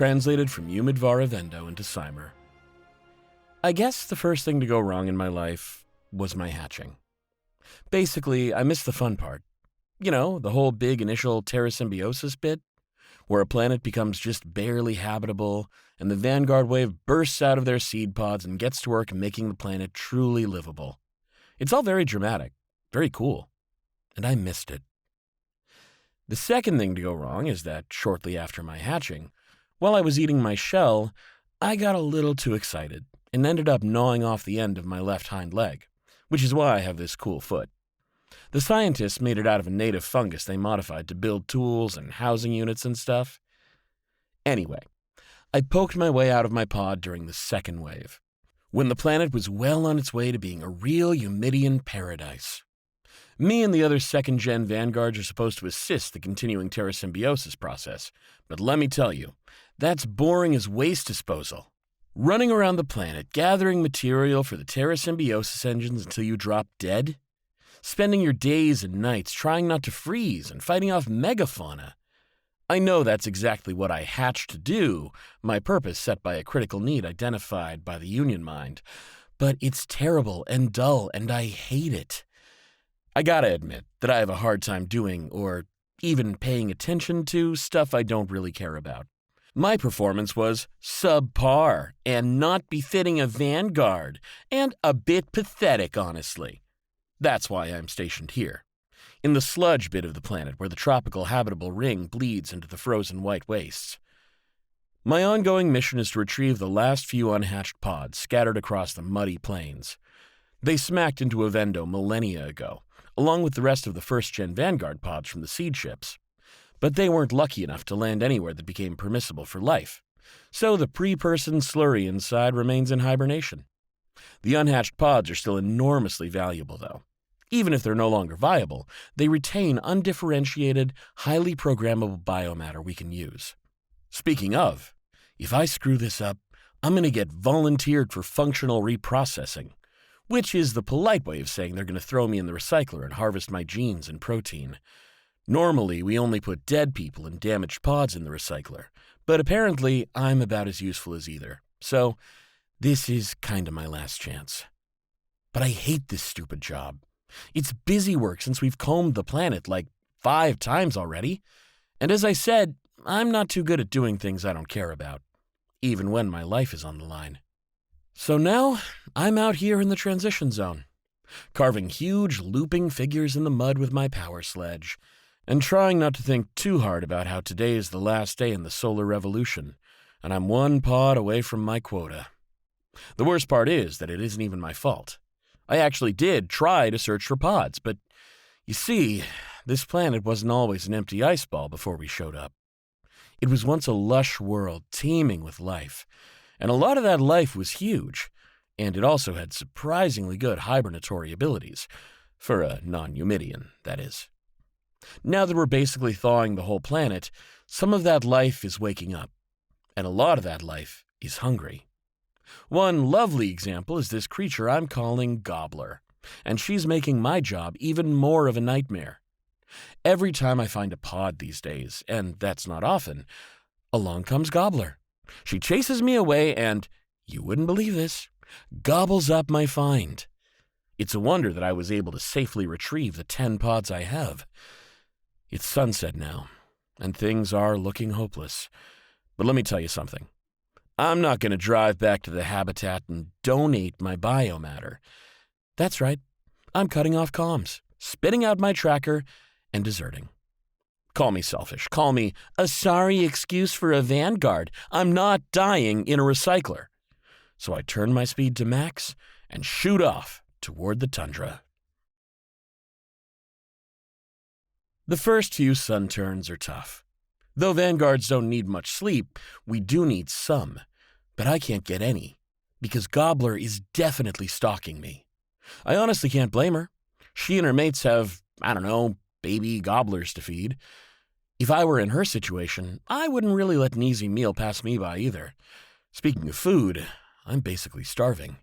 translated from Umidvara Vendo into Cymer. I guess the first thing to go wrong in my life was my hatching. Basically, I missed the fun part. You know, the whole big initial terrasymbiosis bit, where a planet becomes just barely habitable, and the vanguard wave bursts out of their seed pods and gets to work making the planet truly livable. It's all very dramatic, very cool, and I missed it. The second thing to go wrong is that shortly after my hatching, while I was eating my shell, I got a little too excited and ended up gnawing off the end of my left hind leg, which is why I have this cool foot. The scientists made it out of a native fungus they modified to build tools and housing units and stuff. Anyway, I poked my way out of my pod during the second wave, when the planet was well on its way to being a real Eumidian paradise. Me and the other second-gen vanguards are supposed to assist the continuing terrasymbiosis process, but let me tell you, that's boring as waste disposal. Running around the planet, gathering material for the terrasymbiosis engines until you drop dead? Spending your days and nights trying not to freeze and fighting off megafauna? I know that's exactly what I hatched to do, my purpose set by a critical need identified by the Union Mind, but it's terrible and dull and I hate it. I gotta admit that I have a hard time doing, or even paying attention to, stuff I don't really care about. My performance was subpar and not befitting a vanguard, and a bit pathetic, honestly. That's why I'm stationed here, in the sludge bit of the planet where the tropical habitable ring bleeds into the frozen white wastes. My ongoing mission is to retrieve the last few unhatched pods scattered across the muddy plains. They smacked into a Vendo millennia ago, along with the rest of the first-gen Vanguard pods from the seed ships. But they weren't lucky enough to land anywhere that became permissible for life, so the pre-person slurry inside remains in hibernation. The unhatched pods are still enormously valuable, though. Even if they're no longer viable, they retain undifferentiated, highly programmable biomatter we can use. Speaking of, if I screw this up, I'm going to get volunteered for functional reprocessing, which is the polite way of saying they're going to throw me in the recycler and harvest my genes and protein. Normally, we only put dead people and damaged pods in the recycler, but apparently I'm about as useful as either, so this is kinda my last chance. But I hate this stupid job. It's busy work since we've combed the planet like 5 times already, and as I said, I'm not too good at doing things I don't care about, even when my life is on the line. So now, I'm out here in the transition zone, carving huge looping figures in the mud with my power sledge, and trying not to think too hard about how today is the last day in the solar revolution, and I'm 1 pod away from my quota. The worst part is that it isn't even my fault. I actually did try to search for pods, but you see, this planet wasn't always an empty ice ball before we showed up. It was once a lush world teeming with life, and a lot of that life was huge, and it also had surprisingly good hibernatory abilities, for a non-Eumidian, that is. Now that we're basically thawing the whole planet, some of that life is waking up, and a lot of that life is hungry. One lovely example is this creature I'm calling Gobbler, and she's making my job even more of a nightmare. Every time I find a pod these days, and that's not often, along comes Gobbler. She chases me away and, you wouldn't believe this, gobbles up my find. It's a wonder that I was able to safely retrieve the 10 pods I have. It's sunset now, and things are looking hopeless. But let me tell you something. I'm not going to drive back to the habitat and donate my biomatter. That's right. I'm cutting off comms, spitting out my tracker, and deserting. Call me selfish. Call me a sorry excuse for a vanguard. I'm not dying in a recycler. So I turn my speed to max and shoot off toward the tundra. The first few sun turns are tough. Though vanguards don't need much sleep, we do need some. But I can't get any, because Gobbler is definitely stalking me. I honestly can't blame her. She and her mates have, baby gobblers to feed. If I were in her situation, I wouldn't really let an easy meal pass me by either. Speaking of food, I'm basically starving.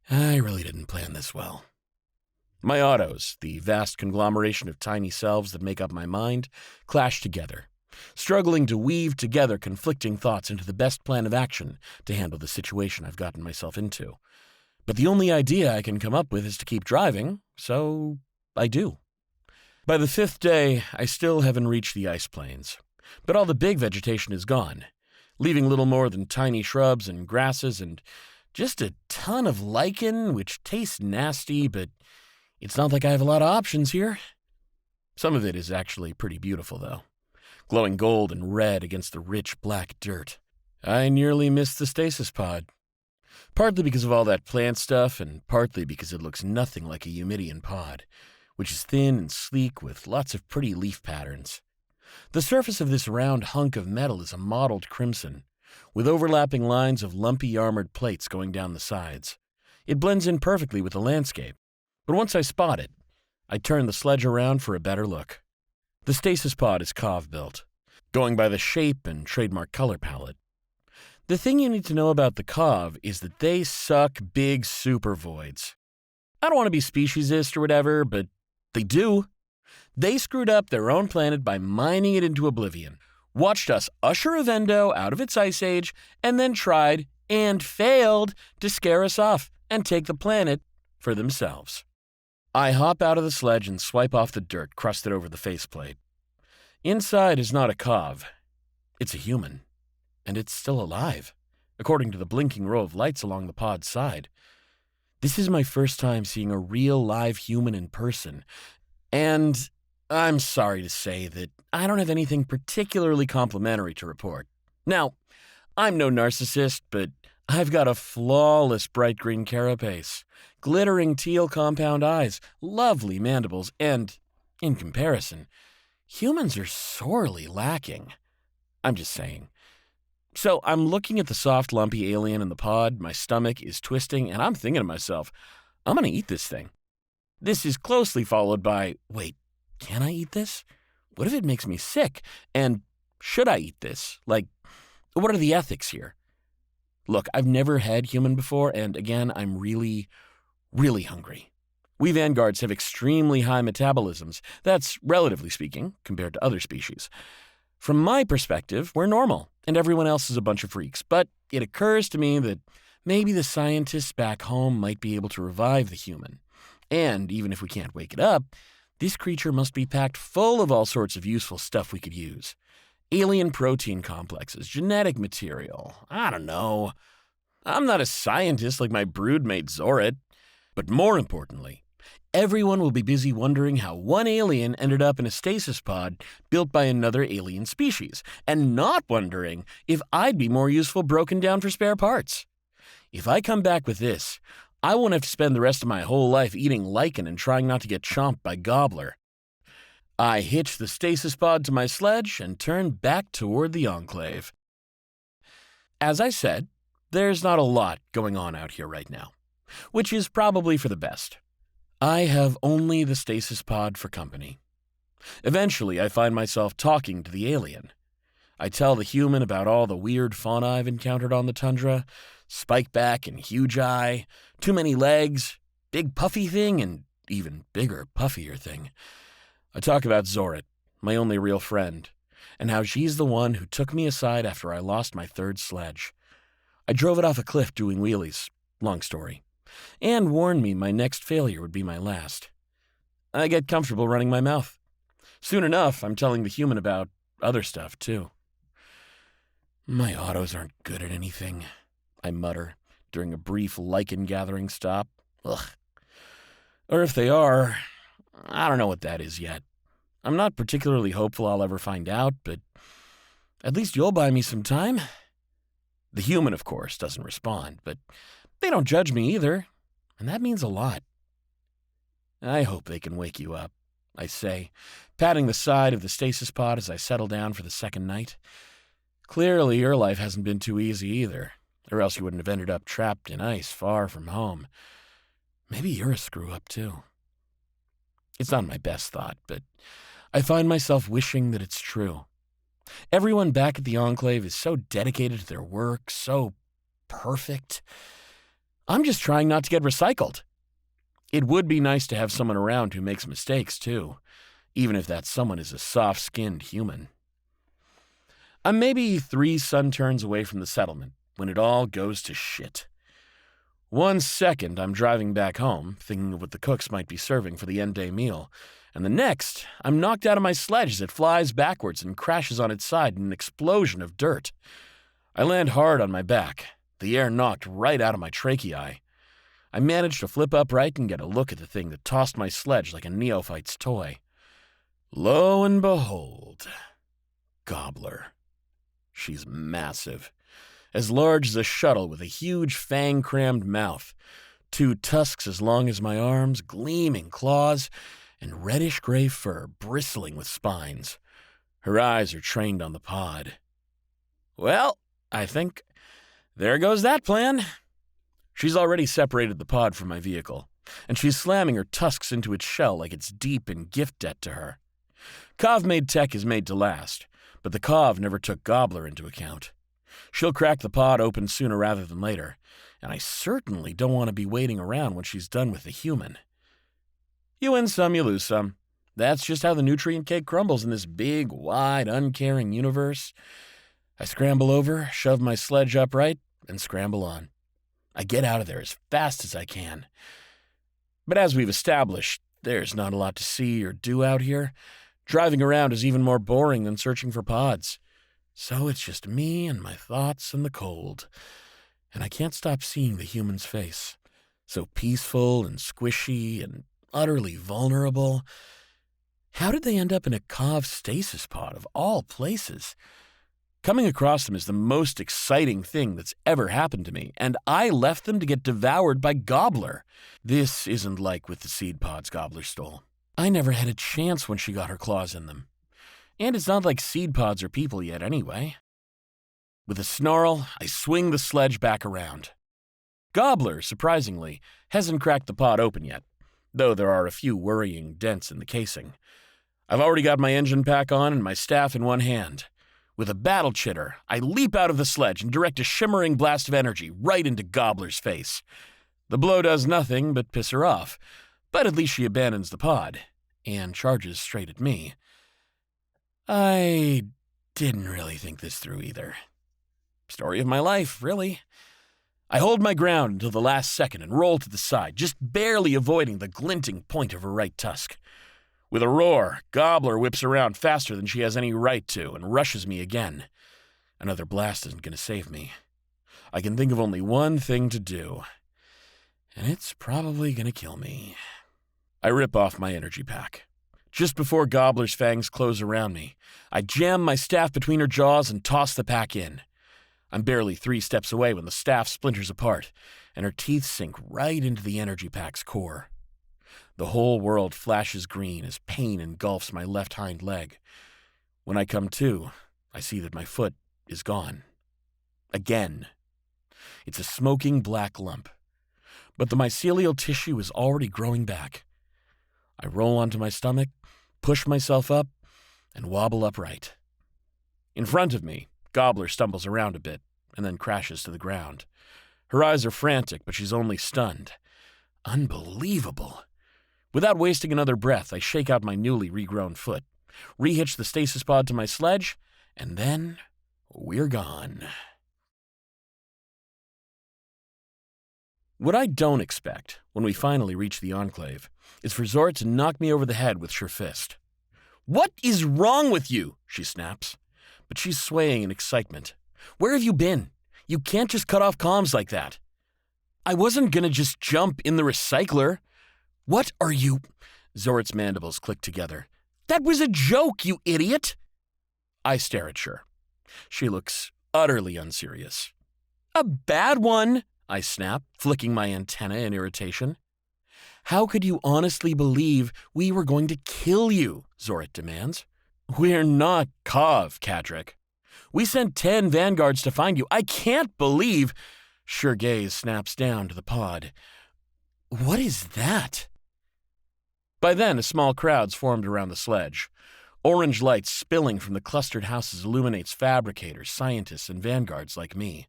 I really didn't plan this well. My autos, the vast conglomeration of tiny selves that make up my mind, clash together, struggling to weave together conflicting thoughts into the best plan of action to handle the situation I've gotten myself into. But the only idea I can come up with is to keep driving, so I do. By the 5th day, I still haven't reached the ice plains, but all the big vegetation is gone, leaving little more than tiny shrubs and grasses and just a ton of lichen, which tastes nasty, but it's not like I have a lot of options here. Some of it is actually pretty beautiful, though, glowing gold and red against the rich black dirt. I nearly missed the stasis pod, partly because of all that plant stuff and partly because it looks nothing like a Eumidian pod, which is thin and sleek with lots of pretty leaf patterns. The surface of this round hunk of metal is a mottled crimson, with overlapping lines of lumpy armored plates going down the sides. It blends in perfectly with the landscape, but once I spot it, I turn the sledge around for a better look. The stasis pod is Cov-built, going by the shape and trademark color palette. The thing you need to know about the Cov is that they suck big super voids. I don't want to be speciesist or whatever, but they do. They screwed up their own planet by mining it into oblivion, watched us usher Avendo out of its ice age, and then tried, and failed, to scare us off and take the planet for themselves. I hop out of the sledge and swipe off the dirt crusted over the faceplate. Inside is not a Cov. It's a human. And it's still alive, according to the blinking row of lights along the pod's side. This is my first time seeing a real live human in person, and I'm sorry to say that I don't have anything particularly complimentary to report. Now, I'm no narcissist, but I've got a flawless bright green carapace, glittering teal compound eyes, lovely mandibles, and, in comparison, humans are sorely lacking. I'm just saying. So I'm looking at the soft, lumpy alien in the pod, my stomach is twisting, and I'm thinking to myself, I'm going to eat this thing. This is closely followed by, wait, can I eat this? What if it makes me sick? And should I eat this? Like, what are the ethics here? Look, I've never had human before, and again, I'm really, really hungry. We vanguards have extremely high metabolisms. That's relatively speaking, compared to other species. From my perspective, we're normal, and everyone else is a bunch of freaks, but it occurs to me that maybe the scientists back home might be able to revive the human. And even if we can't wake it up, this creature must be packed full of all sorts of useful stuff we could use. Alien protein complexes, genetic material, I don't know. I'm not a scientist like my broodmate Zorit, but more importantly, everyone will be busy wondering how one alien ended up in a stasis pod built by another alien species, and not wondering if I'd be more useful broken down for spare parts. If I come back with this, I won't have to spend the rest of my whole life eating lichen and trying not to get chomped by Gobbler. I hitch the stasis pod to my sledge and turn back toward the Enclave. As I said, there's not a lot going on out here right now, which is probably for the best. I have only the stasis pod for company. Eventually, I find myself talking to the alien. I tell the human about all the weird fauna I've encountered on the tundra, spikeback and huge eye, too many legs, big puffy thing, and even bigger, puffier thing. I talk about Zorit, my only real friend, and how she's the one who took me aside after I lost my third sledge. I drove it off a cliff doing wheelies, long story, and warned me my next failure would be my last. I get comfortable running my mouth. Soon enough, I'm telling the human about other stuff, too. My autos aren't good at anything, I mutter during a brief lichen-gathering stop. Ugh. Or if they are, I don't know what that is yet. I'm not particularly hopeful I'll ever find out, but at least you'll buy me some time. The human, of course, doesn't respond, but they don't judge me either, and that means a lot. I hope they can wake you up, I say, patting the side of the stasis pod as I settle down for the second night. Clearly, your life hasn't been too easy either, or else you wouldn't have ended up trapped in ice far from home. Maybe you're a screw-up, too. It's not my best thought, but I find myself wishing that it's true. Everyone back at the Enclave is so dedicated to their work, so perfect. I'm just trying not to get recycled. It would be nice to have someone around who makes mistakes, too, even if that someone is a soft-skinned human. I'm maybe 3 sun turns away from the settlement when it all goes to shit. One second, I'm driving back home, thinking of what the cooks might be serving for the end-day meal, and the next, I'm knocked out of my sledge as it flies backwards and crashes on its side in an explosion of dirt. I land hard on my back, the air knocked right out of my tracheae. I managed to flip upright and get a look at the thing that tossed my sledge like a neophyte's toy. Lo and behold, Gobbler. She's massive, as large as a shuttle with a huge fang-crammed mouth, 2 tusks as long as my arms, gleaming claws, and reddish-gray fur bristling with spines. Her eyes are trained on the pod. Well, I think there goes that plan. She's already separated the pod from my vehicle, and she's slamming her tusks into its shell like it's deep in gift debt to her. Cov-made tech is made to last, but the Cov never took Gobbler into account. She'll crack the pod open sooner rather than later, and I certainly don't want to be waiting around when she's done with the human. You win some, you lose some. That's just how the nutrient cake crumbles in this big, wide, uncaring universe. I scramble over, shove my sledge upright, and scramble on. I get out of there as fast as I can. But as we've established, there's not a lot to see or do out here. Driving around is even more boring than searching for pods. So it's just me and my thoughts and the cold. And I can't stop seeing the human's face. So peaceful and squishy and utterly vulnerable. How did they end up in a Cov stasis pod of all places? Coming across them is the most exciting thing that's ever happened to me, and I left them to get devoured by Gobbler. This isn't like with the seed pods Gobbler stole. I never had a chance when she got her claws in them. And it's not like seed pods are people yet anyway. With a snarl, I swing the sledge back around. Gobbler, surprisingly, hasn't cracked the pod open yet, though there are a few worrying dents in the casing. I've already got my engine pack on and my staff in one hand. With a battle chitter, I leap out of the sledge and direct a shimmering blast of energy right into Gobbler's face. The blow does nothing but piss her off, but at least she abandons the pod and charges straight at me. I didn't really think this through either. Story of my life, really. I hold my ground until the last second and roll to the side, just barely avoiding the glinting point of her right tusk. With a roar, Gobbler whips around faster than she has any right to and rushes me again. Another blast isn't going to save me. I can think of only one thing to do, and it's probably going to kill me. I rip off my energy pack. Just before Gobbler's fangs close around me, I jam my staff between her jaws and toss the pack in. I'm barely 3 steps away when the staff splinters apart, and her teeth sink right into the energy pack's core. The whole world flashes green as pain engulfs my left hind leg. When I come to, I see that my foot is gone. Again. It's a smoking black lump, but the mycelial tissue is already growing back. I roll onto my stomach, push myself up, and wobble upright. In front of me, Gobbler stumbles around a bit and then crashes to the ground. Her eyes are frantic, but she's only stunned. Unbelievable. Without wasting another breath, I shake out my newly regrown foot, rehitch the stasis pod to my sledge, and then we're gone. What I don't expect when we finally reach the Enclave is for Zora to knock me over the head with her fist. "What is wrong with you?" she snaps. But she's swaying in excitement. "Where have you been? You can't just cut off comms like that." "I wasn't gonna just jump in the recycler." "What are you—" Zorat's mandibles click together. "That was a joke, you idiot!" I stare at her. She looks utterly unserious. "A bad one," I snap, flicking my antenna in irritation. "How could you honestly believe we were going to kill you?" Zorat demands. "We're not Cov, Kadrik. We sent 10 vanguards to find you. I can't believe—" Her gaze snaps down to the pod. "What is that?" By then, a small crowd's formed around the sledge. Orange lights spilling from the clustered houses illuminates fabricators, scientists, and vanguards like me.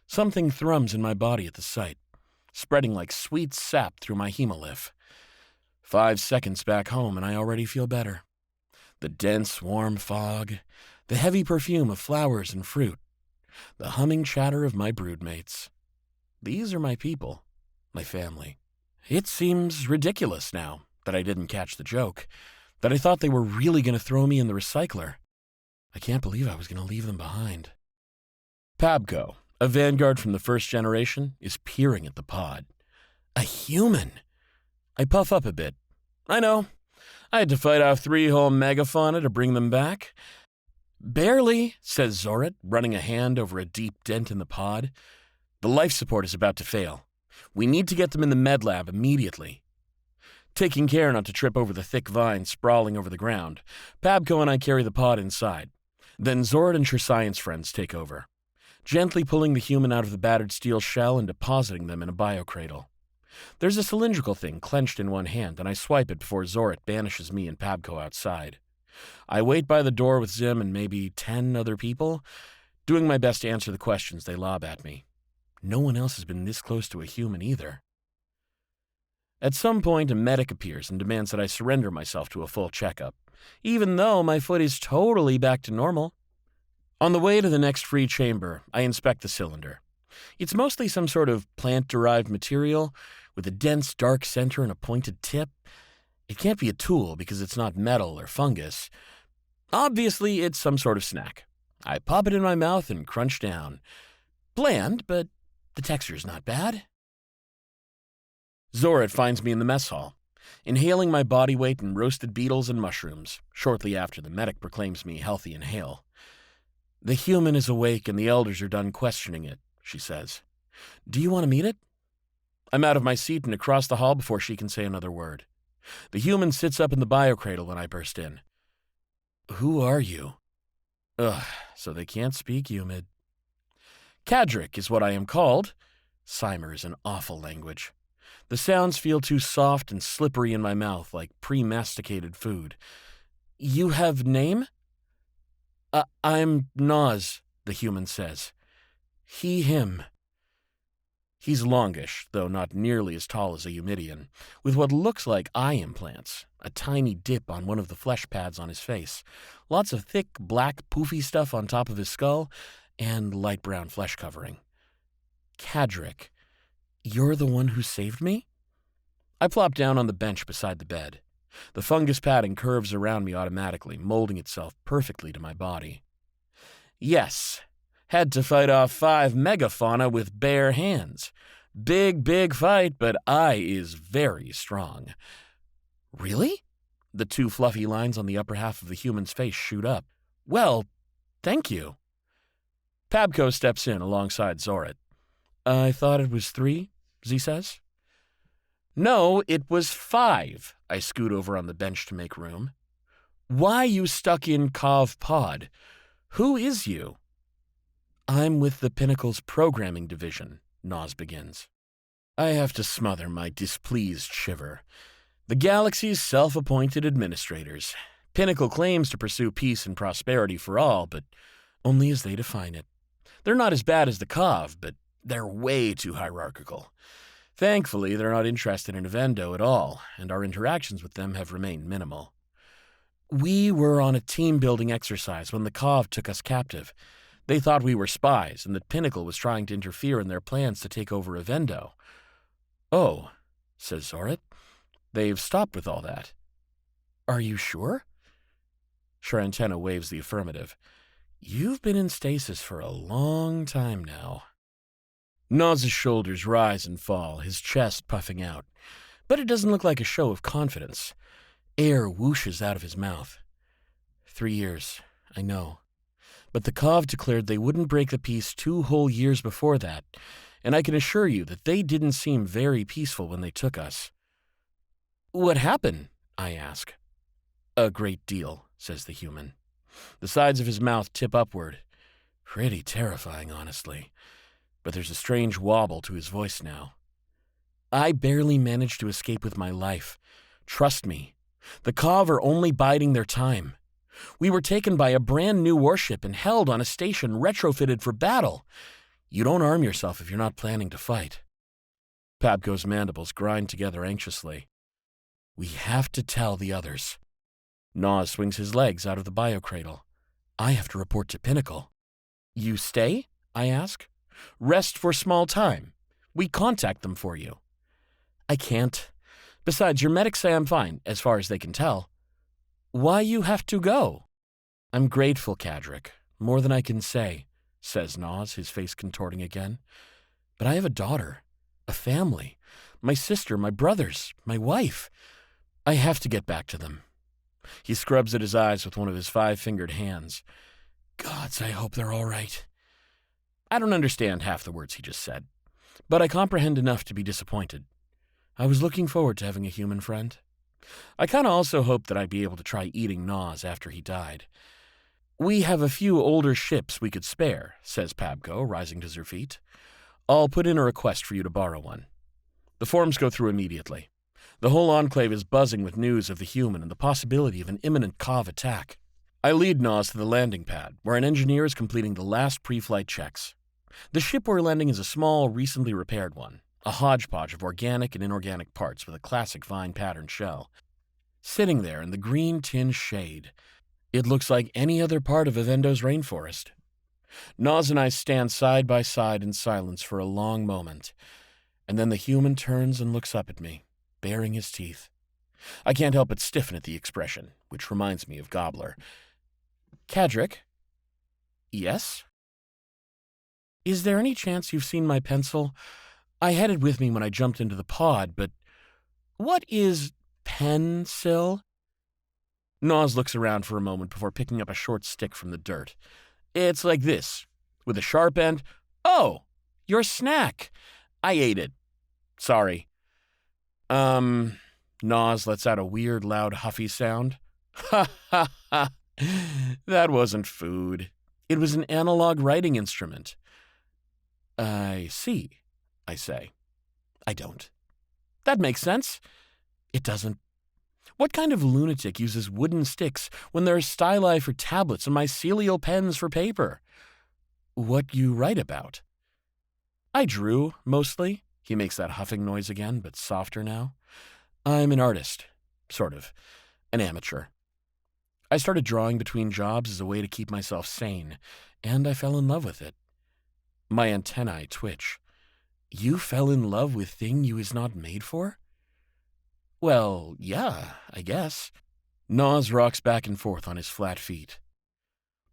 Something thrums in my body at the sight, spreading like sweet sap through my hemolymph. 5 seconds back home and I already feel better. The dense, warm fog, the heavy perfume of flowers and fruit, the humming chatter of my broodmates. These are my people, my family. It seems ridiculous now that I didn't catch the joke, that I thought they were really going to throw me in the recycler. I can't believe I was going to leave them behind. Pabko, a vanguard from the first generation, is peering at the pod. A human! I puff up a bit. I know. I had to fight off 3 whole megafauna to bring them back. Barely, says Zoret, running a hand over a deep dent in the pod. The life support is about to fail. We need to get them in the med lab immediately. Taking care not to trip over the thick vines sprawling over the ground, Pabko and I carry the pod inside. Then Zoret and her science friends take over, gently pulling the human out of the battered steel shell and depositing them in a biocradle. There's a cylindrical thing clenched in one hand, and I swipe it before Zoret banishes me and Pabko outside. I wait by the door with Zim and maybe 10 other people, doing my best to answer the questions they lob at me. No one else has been this close to a human either. At some point, a medic appears and demands that I surrender myself to a full checkup, even though my foot is totally back to normal. On the way to the next free chamber, I inspect the cylinder. It's mostly some sort of plant-derived material with a dense, dark center and a pointed tip. It can't be a tool because it's not metal or fungus. Obviously, it's some sort of snack. I pop it in my mouth and crunch down. Bland, but the texture's not bad. Zoret finds me in the mess hall, inhaling my body weight in roasted beetles and mushrooms, shortly after the medic proclaims me healthy and hale. The human is awake and the elders are done questioning it, she says. Do you want to meet it? I'm out of my seat and across the hall before she can say another word. The human sits up in the biocradle when I burst in. Who are you? Ugh, so they can't speak Eumid. Kadrik is what I am called. Cymer is an awful language. The sounds feel too soft and slippery in my mouth, like pre-masticated food. You have name? I'm Naz, the human says. He, him. He's longish, though not nearly as tall as a Eumidian, with what looks like eye implants, a tiny dip on one of the flesh pads on his face, lots of thick, black, poofy stuff on top of his skull, and light brown flesh covering. Kadrik, you're the one who saved me? I plop down on the bench beside the bed. The fungus padding curves around me automatically, molding itself perfectly to my body. Yes, had to fight off 5 megafauna with bare hands. Big fight, but I is very strong. Really? The 2 fluffy lines on the upper half of the human's face shoot up. Well, thank you. Pabko steps in alongside Zoret. I thought it was 3, Z says. No, it was 5. I scoot over on the bench to make room. Why you stuck in Cov Pod? Who is you? I'm with the Pinnacle's programming division, Naz begins. I have to smother my displeased shiver. The galaxy's self-appointed administrators. Pinnacle claims to pursue peace and prosperity for all, but only as they define it. They're not as bad as the Cov, but they're way too hierarchical. Thankfully, they're not interested in Avendo at all, and our interactions with them have remained minimal. We were on a team-building exercise when the Cov took us captive. They thought we were spies, and that Pinnacle was trying to interfere in their plans to take over Avendo. Oh, says Zoret. They've stopped with all that. Are you sure? Sharantena waves the affirmative. You've been in stasis for a long time now. Naz's shoulders rise and fall, his chest puffing out. But it doesn't look like a show of confidence. Air whooshes out of his mouth. 3 years, I know. But the Cov declared they wouldn't break the peace 2 whole years before that, and I can assure you that they didn't seem very peaceful when they took us. What happened? I ask. A great deal, says the human. The sides of his mouth tip upward. Pretty terrifying, honestly. But there's a strange wobble to his voice now. I barely managed to escape with my life. Trust me. The Cov are only biding their time. We were taken by a brand new warship and held on a station retrofitted for battle. You don't arm yourself if you're not planning to fight. Pabko's mandibles grind together anxiously. We have to tell the others. Naz swings his legs out of the biocradle. I have to report to Pinnacle. You stay? I ask. Rest for small time. We contact them for you. I can't. Besides, your medics say I'm fine, as far as they can tell. Why you have to go? I'm grateful, Kadrik. More than I can say, says Nas, his face contorting again. But I have a daughter, a family, my sister, my brothers, my wife. I have to get back to them. He scrubs at his eyes with one of his 5-fingered hands. Gods, I hope they're all right. I don't understand half the words he just said, but I comprehend enough to be disappointed. I was looking forward to having a human friend. I kind of also hoped that I'd be able to try eating Nas after he died. We have a few older ships we could spare, says Pabko, rising to her feet. I'll put in a request for you to borrow one. The forms go through immediately. The whole Enclave is buzzing with news of the human and the possibility of an imminent Kav attack. I lead Nas to the landing pad, where an engineer is completing the last pre-flight checks. The ship we're landing is a small, recently repaired one, a hodgepodge of organic and inorganic parts with a classic vine-patterned shell. Sitting there in the green tin shade, it looks like any other part of Avendo's rainforest. Nas and I stand side by side in silence for a long moment, and then the human turns and looks up at me, baring his teeth. I can't help but stiffen at the expression, which reminds me of Gobbler. Kadrik? Yes? Is there any chance you've seen my pencil? I had it with me when I jumped into the pod, but what is pencil? Nas looks around for a moment before picking up a short stick from the dirt. It's like this, with a sharp end. Oh, your snack. I ate it. Sorry. Nas lets out a weird, loud, huffy sound. Ha ha ha. That wasn't food. It was an analog writing instrument. I see, I say. I don't. That makes sense. It doesn't. What kind of lunatic uses wooden sticks when there are styli for tablets and mycelial pens for paper? What you write about? I drew, mostly. He makes that huffing noise again, but softer now. I'm an artist. Sort of. An amateur. I started drawing between jobs as a way to keep myself sane, and I fell in love with it. My antennae twitch. You fell in love with thing you is not made for? Well, yeah, I guess. Nas rocks back and forth on his flat feet.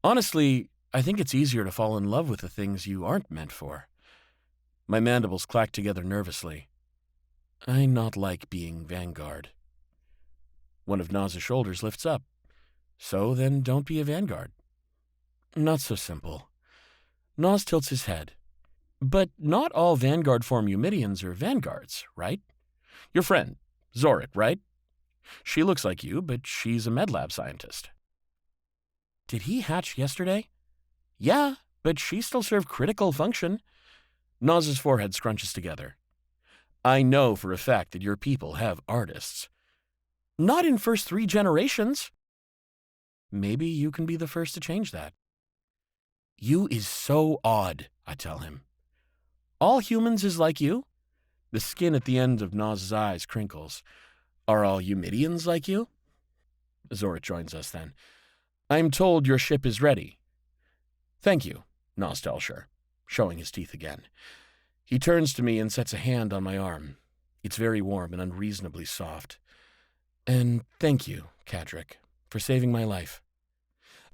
Honestly, I think it's easier to fall in love with the things you aren't meant for. My mandibles clack together nervously. I not like being vanguard. One of Nas's shoulders lifts up. So then don't be a vanguard. Not so simple. Nas tilts his head. But not all vanguard form Eumidians are vanguards, right? Your friend, Zorik, right? She looks like you, but she's a medlab scientist. Did he hatch yesterday? Yeah, but she still served critical function. Nas's forehead scrunches together. I know for a fact that your people have artists. Not in first 3 generations. Maybe you can be the first to change that. You is so odd, I tell him. All humans is like you? The skin at the end of Nas's eyes crinkles. Are all Eumidians like you? Zorik joins us then. I'm told your ship is ready. Thank you, Nas tells her, showing his teeth again. He turns to me and sets a hand on my arm. It's very warm and unreasonably soft. And thank you, Kadrik, for saving my life.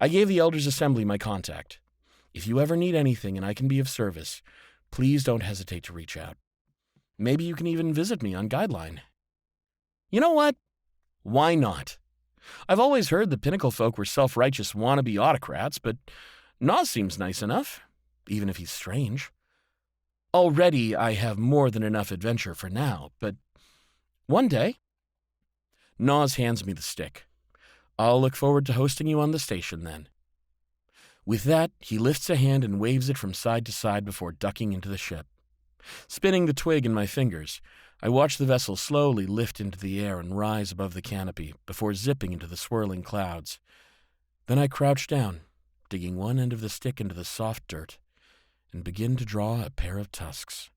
I gave the Elders' Assembly my contact. If you ever need anything and I can be of service, please don't hesitate to reach out. Maybe you can even visit me on Guideline. You know what? Why not? I've always heard the Pinnacle folk were self-righteous wannabe autocrats, but Nas seems nice enough, even if he's strange. Already I have more than enough adventure for now, but one day... Nas hands me the stick. I'll look forward to hosting you on the station then. With that, he lifts a hand and waves it from side to side before ducking into the ship. Spinning the twig in my fingers, I watch the vessel slowly lift into the air and rise above the canopy before zipping into the swirling clouds. Then I crouch down, digging one end of the stick into the soft dirt, and begin to draw a pair of tusks.